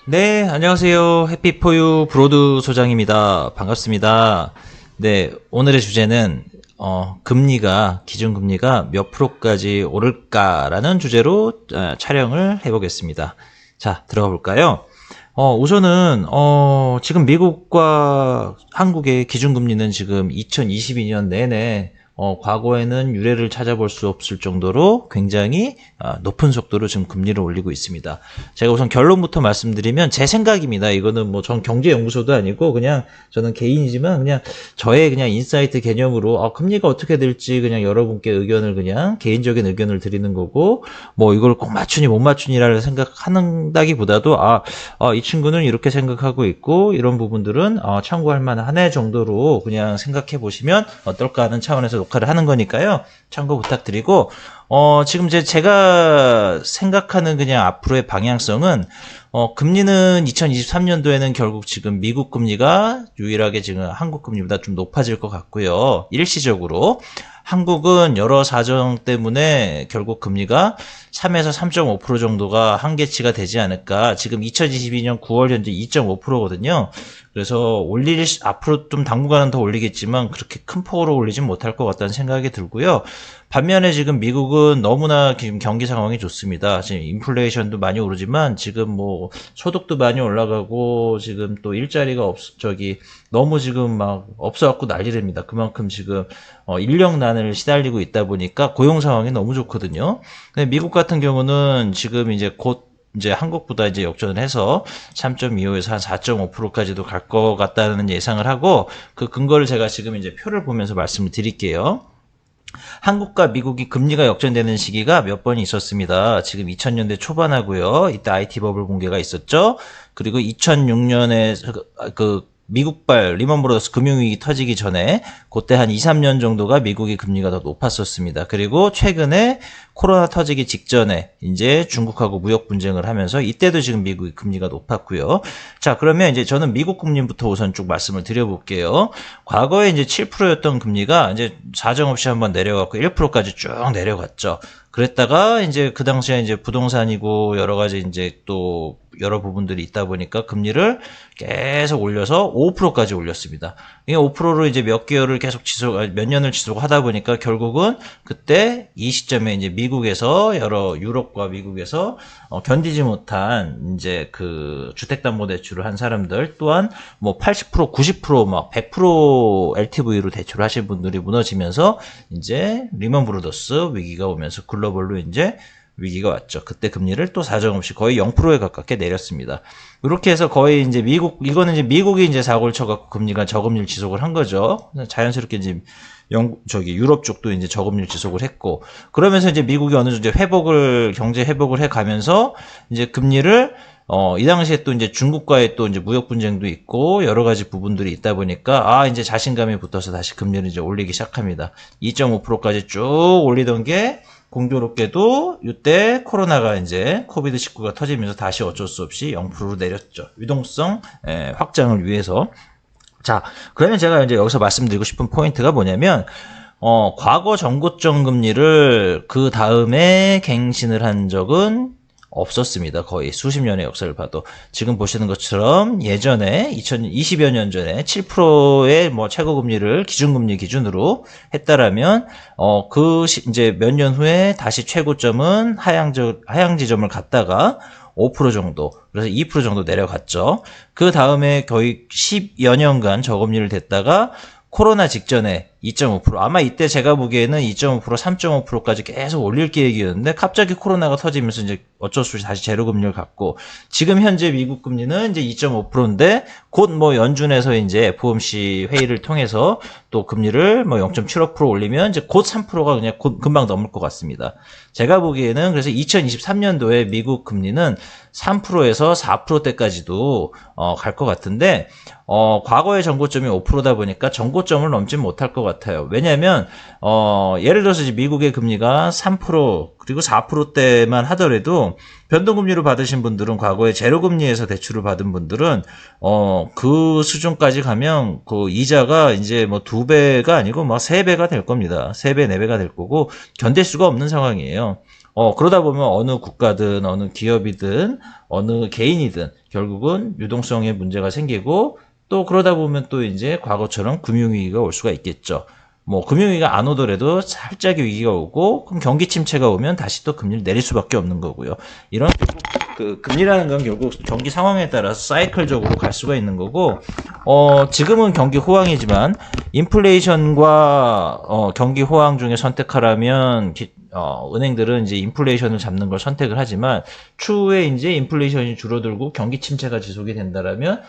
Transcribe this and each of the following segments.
네, 안녕하세요. 해피포유 브로드 소장입니다. 반갑습니다. 네, 오늘의 주제는 기준금리가 몇 프로까지 오를까라는 주제로 촬영을 해보겠습니다. 자, 들어가 볼까요? 우선은 지금 미국과 한국의 기준금리는 지금 2022년 내내 과거에는 유례를 찾아볼 수 없을 정도로 굉장히 높은 속도로 지금 금리를 올리고 있습니다. 제가 우선 결론부터 말씀드리면 제 생각입니다. 이거는 뭐 전 경제연구소도 아니고 그냥 저는 개인이지만 그냥 저의 그냥 인사이트 개념으로 금리가 어떻게 될지 그냥 여러분께 의견을 그냥 개인적인 의견을 드리는 거고, 뭐 이걸 꼭 맞추니 못 맞추니라를 생각한다기보다도 이 친구는 이렇게 생각하고 있고 이런 부분들은 참고할 만하네 정도로 그냥 생각해 보시면 어떨까 하는 차원에서 녹화를 하는 거니까요. 참고 부탁드리고, 지금 제가 생각하는 그냥 앞으로의 방향성은, 금리는 2023년도에는 결국 지금 미국 금리가 유일하게 지금 한국 금리보다 좀 높아질 것 같고요. 일시적으로. 한국은 여러 사정 때문에 결국 금리가 3에서 3.5% 정도가 한계치가 되지 않을까. 지금 2022년 9월 현재 2.5%거든요. 그래서 앞으로 좀 당분간은 더 올리겠지만 그렇게 큰 폭으로 올리진 못할 것 같다는 생각이 들고요. 반면에 지금 미국은 너무나 지금 경기 상황이 좋습니다. 지금 인플레이션도 많이 오르지만 지금 뭐 소득도 많이 올라가고 지금 또 일자리가 너무 지금 막 없어갖고 난리랍니다. 그만큼 지금 인력난을 시달리고 있다 보니까 고용 상황이 너무 좋거든요. 근데 미국 같은 경우는 지금 이제 한국보다 이제 역전을 해서 3.25에서 한 4.5%까지도 갈 것 같다는 예상을 하고, 그 근거를 제가 지금 이제 표를 보면서 말씀을 드릴게요. 한국과 미국이 금리가 역전되는 시기가 몇 번 있었습니다. 지금 2000년대 초반하고요. 이때 IT 버블 붕괴가 있었죠. 그리고 2006년에 미국발 리먼 브러더스 금융위기 터지기 전에 그때 한 2, 3년 정도가 미국의 금리가 더 높았었습니다. 그리고 최근에 코로나 터지기 직전에 이제 중국하고 무역 분쟁을 하면서 이때도 지금 미국의 금리가 높았고요. 자, 그러면 이제 저는 미국 금리부터 우선 쭉 말씀을 드려볼게요. 과거에 이제 7%였던 금리가 이제 사정없이 한번 내려갔고 1%까지 쭉 내려갔죠. 그랬다가 이제 그 당시에 이제 부동산이고 여러 가지 이제 또 여러 부분들이 있다 보니까 금리를 계속 올려서 5%까지 올렸습니다. 이게 5%로 이제 몇 년을 지속하다 보니까 결국은 그때 이 시점에 이제 유럽과 미국에서 견디지 못한 이제 그 주택담보대출을 한 사람들, 또한 뭐 80%, 90%, 막 100% LTV로 대출을 하신 분들이 무너지면서 이제 리먼 브로더스 위기가 오면서 글로벌로 이제 위기가 왔죠. 그때 금리를 또 사정없이 거의 0%에 가깝게 내렸습니다. 이렇게 해서 거의 이제 이거는 이제 미국이 이제 사고를 쳐갖고 금리가 저금리를 지속을 한 거죠. 자연스럽게 이제 유럽 쪽도 이제 저금리를 지속을 했고, 그러면서 이제 미국이 어느 정도 경제 회복을 해 가면서 이제 금리를 이 당시에 또 이제 중국과의 또 이제 무역 분쟁도 있고 여러 가지 부분들이 있다 보니까 이제 자신감이 붙어서 다시 금리를 이제 올리기 시작합니다. 2.5%까지 쭉 올리던 게 공교롭게도 이때 코로나가 이제 코비드19가 터지면서 다시 어쩔 수 없이 0%로 내렸죠. 유동성 확장을 위해서. 자, 그러면 제가 이제 여기서 말씀드리고 싶은 포인트가 뭐냐면, 과거 전고점 금리를 그 다음에 갱신을 한 적은 없었습니다. 거의 수십 년의 역사를 봐도. 지금 보시는 것처럼 예전에 2020여 년 전에 7%의 뭐 최고금리를 기준금리 기준으로 했다라면, 이제 몇 년 후에 다시 최고점은 하향 지점을 갔다가 5% 정도, 그래서 2% 정도 내려갔죠. 그 다음에 거의 10여 년간 저금리를 댔다가 코로나 직전에 2.5%, 아마 이때 제가 보기에는 2.5%, 3.5%까지 계속 올릴 계획이었는데 갑자기 코로나가 터지면서 이제 어쩔 수 없이 다시 제로 금리를 갔고, 지금 현재 미국 금리는 이제 2.5%인데 곧 뭐 연준에서 이제 FOMC 회의를 통해서 또 금리를 뭐 0.75% 올리면 이제 곧 3%가 그냥 금방 넘을 것 같습니다. 제가 보기에는 그래서 2023년도에 미국 금리는 3%에서 4%대까지도 갈 것 같은데, 과거의 전고점이 5%다 보니까 전고점을 넘지 못할 것 같아요. 왜냐하면 예를 들어서 이제 미국의 금리가 3% 그리고 4%대만 하더라도 변동금리로 받으신 분들은, 과거에 제로금리에서 대출을 받은 분들은 그 수준까지 가면 그 이자가 이제 뭐 2배가 아니고 뭐 3배가 될 겁니다. 3배, 4배가 될 거고 견딜 수가 없는 상황이에요. 그러다 보면 어느 국가든 어느 기업이든 어느 개인이든 결국은 유동성에 문제가 생기고 또 그러다 보면 또 이제 과거처럼 금융위기가 올 수가 있겠죠. 뭐 금융위기가 안 오더라도 살짝의 위기가 오고 그럼 경기 침체가 오면 다시 또 금리를 내릴 수밖에 없는 거고요. 이런 그 금리라는 건 결국 경기 상황에 따라서 사이클적으로 갈 수가 있는 거고 지금은 경기 호황이지만 인플레이션과 경기 호황 중에 선택하라면 은행들은 이제 인플레이션을 잡는 걸 선택을 하지만 추후에 이제 인플레이션이 줄어들고 경기 침체가 지속이 된다라면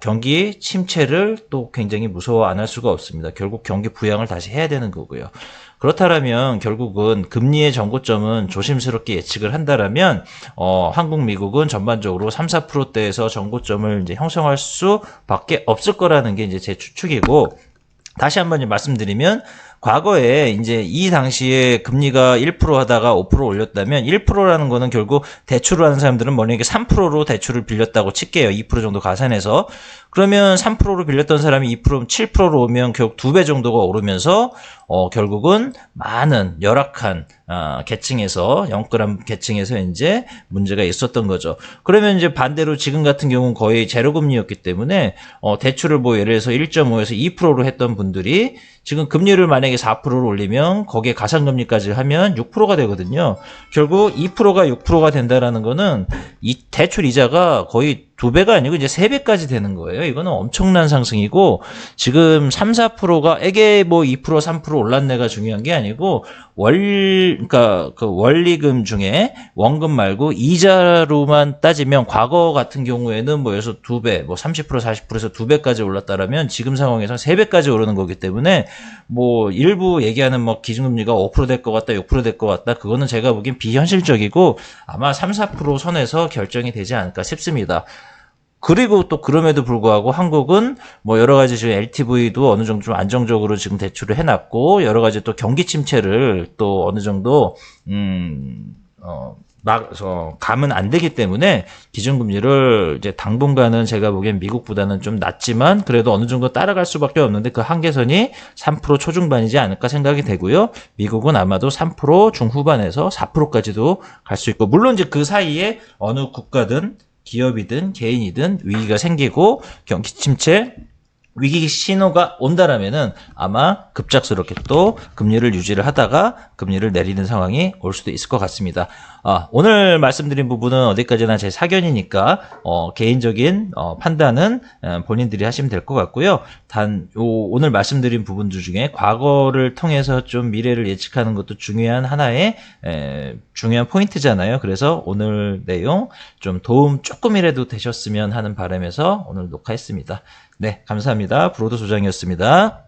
경기 침체를 또 굉장히 무서워 안 할 수가 없습니다. 결국 경기 부양을 다시 해야 되는 거고요. 그렇다면 결국은 금리의 전고점은 조심스럽게 예측을 한다라면 한국, 미국은 전반적으로 3, 4%대에서 전고점을 이제 형성할 수밖에 없을 거라는 게 이제 제 추측이고 다시 한번 말씀드리면 과거에 이제 이 당시에 금리가 1% 하다가 5% 올렸다면 1%라는 거는 결국 대출을 하는 사람들은 만약에 3%로 대출을 빌렸다고 칠게요. 2% 정도 가산해서. 그러면 3%로 빌렸던 사람이 2%면 7%로 오면 결국 2배 정도가 오르면서 결국은 많은 열악한 계층에서 영끌한 계층에서 이제 문제가 있었던 거죠. 그러면 이제 반대로 지금 같은 경우는 거의 제로금리였기 때문에 대출을 뭐 예를 들어서 1.5에서 2%로 했던 분들이 지금 금리를 만약에 4%로 올리면 거기에 가산금리까지 하면 6%가 되거든요. 결국 2%가 6%가 된다라는 거는 이 대출 이자가 거의 2배가 아니고 이제 3배까지 되는 거예요. 이거는 엄청난 상승이고 지금 3, 4%가 에게 뭐 2%, 3% 올랐네가 중요한 게 아니고 그러니까 그 원리금 중에 원금 말고 이자로만 따지면 과거 같은 경우에는 뭐 여기서 2배, 뭐 30%, 40%에서 2배까지 올랐다라면 지금 상황에서 3배까지 오르는 거기 때문에 뭐 일부 얘기하는 뭐 기준금리가 5% 될 것 같다, 6% 될 것 같다. 그거는 제가 보기엔 비현실적이고 아마 3, 4% 선에서 결정이 되지 않을까 싶습니다. 그리고 또 그럼에도 불구하고 한국은 뭐 여러 가지 지금 LTV도 어느 정도 좀 안정적으로 지금 대출을 해놨고 여러 가지 또 경기 침체를 또 어느 정도 감은 안 되기 때문에 기준금리를 이제 당분간은 제가 보기엔 미국보다는 좀 낮지만 그래도 어느 정도 따라갈 수밖에 없는데 그 한계선이 3% 초중반이지 않을까 생각이 되고요. 미국은 아마도 3% 중후반에서 4%까지도 갈 수 있고 물론 이제 그 사이에 어느 국가든 기업이든 개인이든 위기가 생기고 경기 침체 위기 신호가 온다라면은 아마 급작스럽게 또 금리를 유지를 하다가 금리를 내리는 상황이 올 수도 있을 것 같습니다. 오늘 말씀드린 부분은 어디까지나 제 사견이니까 개인적인 판단은 본인들이 하시면 될 것 같고요. 오늘 말씀드린 부분들 중에 과거를 통해서 좀 미래를 예측하는 것도 중요한 하나의 중요한 포인트잖아요. 그래서 오늘 내용 좀 도움 조금이라도 되셨으면 하는 바람에서 오늘 녹화했습니다. 네, 감사합니다. 브로드 소장이었습니다.